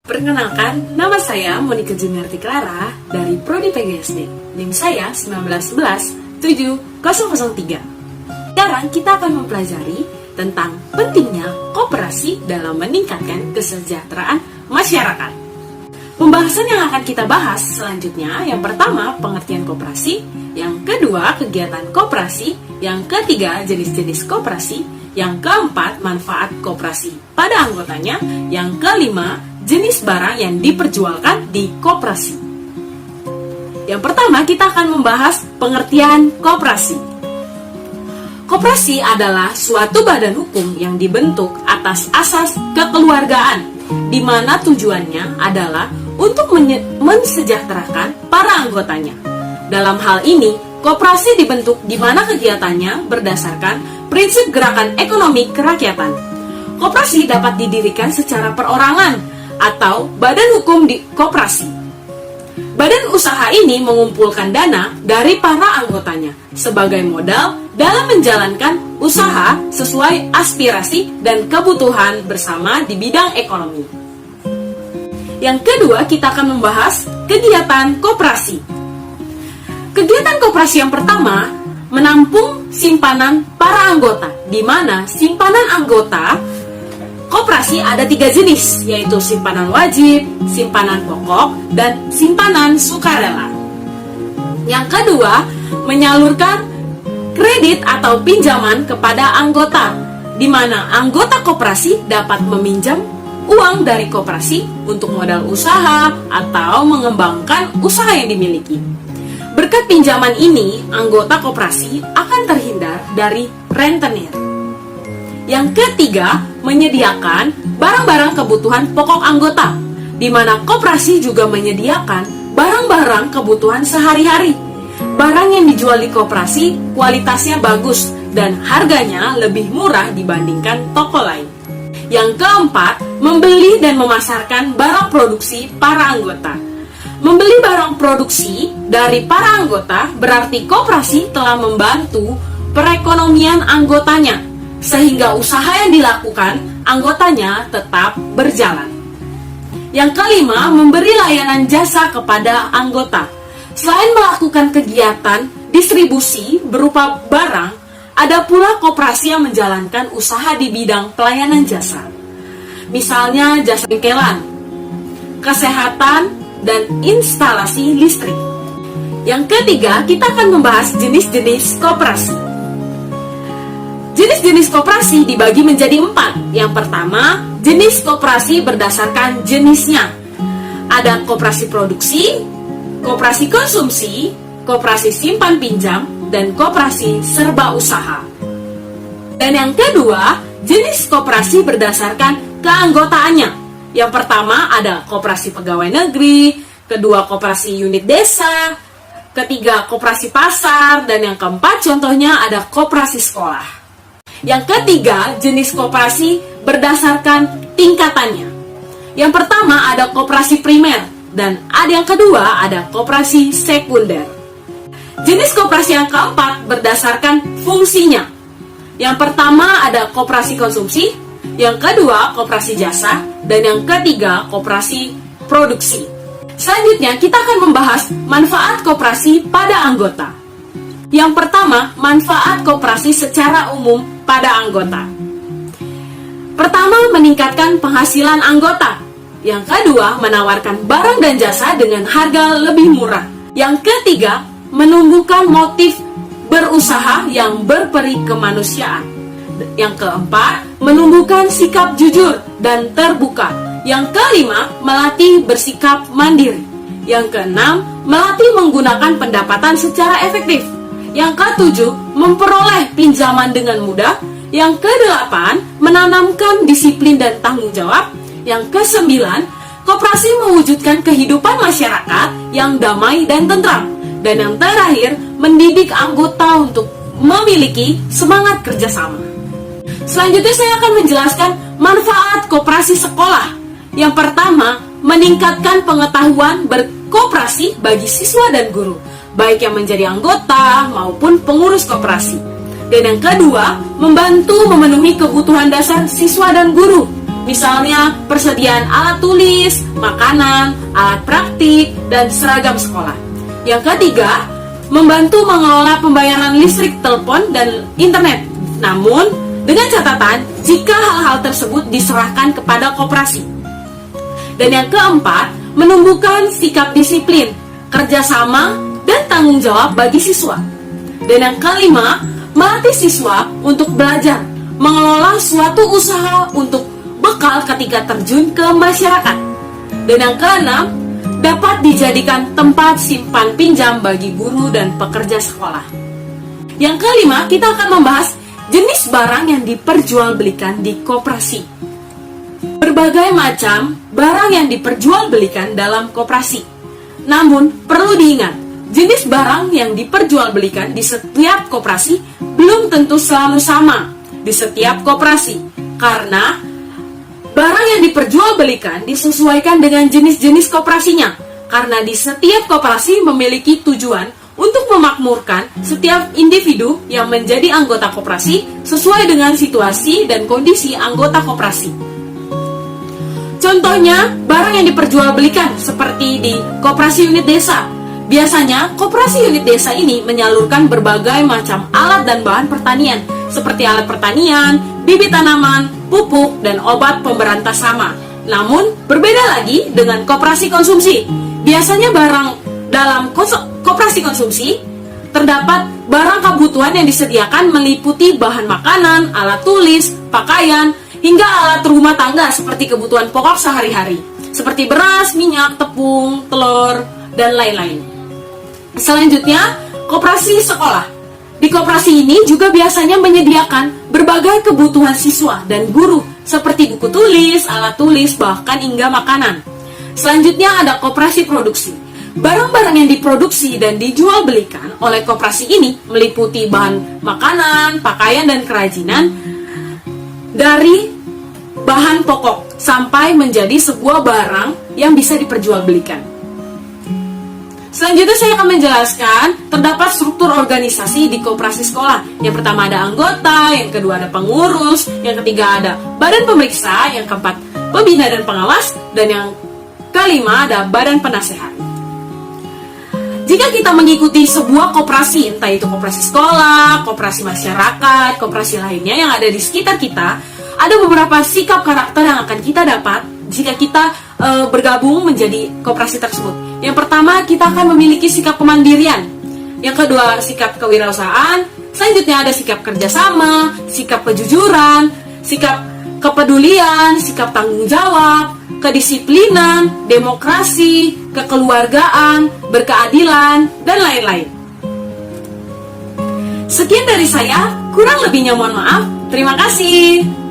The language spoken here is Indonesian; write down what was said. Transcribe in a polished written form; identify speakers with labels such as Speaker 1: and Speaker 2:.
Speaker 1: Perkenalkan, nama saya Monica Juniarti Clara dari Prodi PGSD. NIM saya 1911703. Sekarang kita akan mempelajari tentang pentingnya koperasi dalam meningkatkan kesejahteraan masyarakat. Pembahasan yang akan kita bahas selanjutnya, yang pertama pengertian koperasi, yang kedua kegiatan koperasi, yang ketiga jenis-jenis koperasi, yang keempat manfaat koperasi pada anggotanya, yang kelima jenis barang yang diperjualkan di koperasi. Yang pertama kita akan membahas pengertian koperasi. Koperasi adalah suatu badan hukum yang dibentuk atas asas kekeluargaan, di mana tujuannya adalah untuk mensejahterakan para anggotanya. Dalam hal ini, koperasi dibentuk di mana kegiatannya berdasarkan prinsip gerakan ekonomi kerakyatan. Koperasi dapat didirikan secara perorangan atau badan hukum di koperasi. Badan usaha ini mengumpulkan dana dari para anggotanya sebagai modal dalam menjalankan usaha sesuai aspirasi dan kebutuhan bersama di bidang ekonomi. Yang kedua, kita akan membahas kegiatan koperasi. Kegiatan koperasi yang pertama menampung simpanan para anggota, di mana simpanan anggota koperasi ada 3 jenis, yaitu simpanan wajib, simpanan pokok, dan simpanan sukarela. Yang kedua, menyalurkan kredit atau pinjaman kepada anggota, di mana anggota koperasi dapat meminjam uang dari koperasi untuk modal usaha atau mengembangkan usaha yang dimiliki. Berkat pinjaman ini, anggota koperasi akan terhindar dari rentenir. Yang ketiga, menyediakan barang-barang kebutuhan pokok anggota, di mana koperasi juga menyediakan barang-barang kebutuhan sehari-hari. Barang yang dijual di koperasi kualitasnya bagus dan harganya lebih murah dibandingkan toko lain. Yang keempat, membeli dan memasarkan barang produksi para anggota. Membeli barang produksi dari para anggota berarti koperasi telah membantu perekonomian anggotanya, sehingga usaha yang dilakukan anggotanya tetap berjalan. Yang kelima, memberi layanan jasa kepada anggota. Selain melakukan kegiatan distribusi berupa barang, ada pula koperasi yang menjalankan usaha di bidang pelayanan jasa. Misalnya jasa bengkelan, kesehatan, dan instalasi listrik. Yang ketiga, kita akan membahas jenis-jenis koperasi. Jenis-jenis koperasi dibagi menjadi 4. Yang pertama, jenis koperasi berdasarkan jenisnya. Ada koperasi produksi, koperasi konsumsi, koperasi simpan pinjam, dan koperasi serba usaha. Dan yang kedua, jenis koperasi berdasarkan keanggotaannya. Yang pertama ada koperasi pegawai negeri, kedua koperasi unit desa, ketiga koperasi pasar, dan yang keempat contohnya ada koperasi sekolah. Yang ketiga, jenis koperasi berdasarkan tingkatannya. Yang pertama ada koperasi primer, dan yang kedua ada koperasi sekunder. Jenis koperasi yang keempat berdasarkan fungsinya. Yang pertama ada koperasi konsumsi, yang kedua koperasi jasa, dan yang ketiga koperasi produksi. Selanjutnya kita akan membahas manfaat koperasi pada anggota. Yang pertama, manfaat koperasi secara umum pada anggota. Pertama, meningkatkan penghasilan anggota. Yang kedua, menawarkan barang dan jasa dengan harga lebih murah. Yang ketiga, menumbuhkan motif berusaha yang berperi kemanusiaan. Yang keempat, menumbuhkan sikap jujur dan terbuka. Yang kelima, melatih bersikap mandiri. Yang keenam, melatih menggunakan pendapatan secara efektif. Yang ketujuh, memperoleh pinjaman dengan mudah. Yang kedelapan, menanamkan disiplin dan tanggung jawab. Yang kesembilan, koperasi mewujudkan kehidupan masyarakat yang damai dan tentram. Dan yang terakhir, mendidik anggota untuk memiliki semangat kerjasama. Selanjutnya saya akan menjelaskan manfaat koperasi sekolah. Yang pertama, meningkatkan pengetahuan berkoperasi bagi siswa dan guru, baik yang menjadi anggota maupun pengurus koperasi. Dan yang kedua, membantu memenuhi kebutuhan dasar siswa dan guru, Misalnya persediaan alat tulis, makanan, alat praktik, dan seragam sekolah. Yang ketiga, membantu mengelola pembayaran listrik, telepon, dan internet. Namun, dengan catatan jika hal-hal tersebut diserahkan kepada koperasi. Dan yang keempat, menumbuhkan sikap disiplin, kerjasama, dan tanggung jawab bagi siswa. Dan yang kelima, melatih siswa untuk belajar, mengelola suatu usaha untuk bekal ketika terjun ke masyarakat. Dan yang keenam, dapat dijadikan tempat simpan pinjam bagi guru dan pekerja sekolah. Yang kelima, kita akan membahas jenis barang yang diperjualbelikan di koperasi. Berbagai macam barang yang diperjualbelikan dalam koperasi. Namun, perlu diingat, jenis barang yang diperjualbelikan di setiap koperasi belum tentu selalu sama di setiap koperasi, karena barang yang diperjualbelikan disesuaikan dengan jenis-jenis koperasinya, karena di setiap koperasi memiliki tujuan untuk memakmurkan setiap individu yang menjadi anggota koperasi sesuai dengan situasi dan kondisi anggota koperasi. Contohnya, barang yang diperjualbelikan seperti di koperasi unit desa. Biasanya, koperasi unit desa ini menyalurkan berbagai macam alat dan bahan pertanian, seperti alat pertanian, bibit tanaman, pupuk, dan obat pemberantas hama. Namun, berbeda lagi dengan koperasi konsumsi. Biasanya barang dalam koperasi konsumsi terdapat barang kebutuhan yang disediakan meliputi bahan makanan, alat tulis, pakaian, hingga alat rumah tangga seperti kebutuhan pokok sehari-hari, seperti beras, minyak, tepung, telur, dan lain-lain. Selanjutnya, koperasi sekolah. Di koperasi ini juga biasanya menyediakan berbagai kebutuhan siswa dan guru, seperti buku tulis, alat tulis, bahkan hingga makanan. Selanjutnya ada koperasi produksi. Barang-barang yang diproduksi dan dijual belikan oleh koperasi ini meliputi bahan makanan, pakaian, dan kerajinan dari bahan pokok sampai menjadi sebuah barang yang bisa diperjualbelikan. Selanjutnya saya akan menjelaskan terdapat struktur organisasi di koperasi sekolah. Yang pertama ada anggota, yang kedua ada pengurus, yang ketiga ada badan pemeriksa, yang keempat pembina dan pengawas, dan yang kelima ada badan penasehat. Jika kita mengikuti sebuah koperasi, entah itu koperasi sekolah, koperasi masyarakat, koperasi lainnya yang ada di sekitar kita, ada beberapa sikap karakter yang akan kita dapat jika kita bergabung menjadi koperasi tersebut. Yang pertama, kita akan memiliki sikap kemandirian. Yang kedua, sikap kewirausahaan. Selanjutnya ada sikap kerjasama, sikap kejujuran, sikap kepedulian, sikap tanggung jawab, kedisiplinan, demokrasi, kekeluargaan, berkeadilan, dan lain-lain. Sekian dari saya, kurang lebihnya mohon maaf. Terima kasih.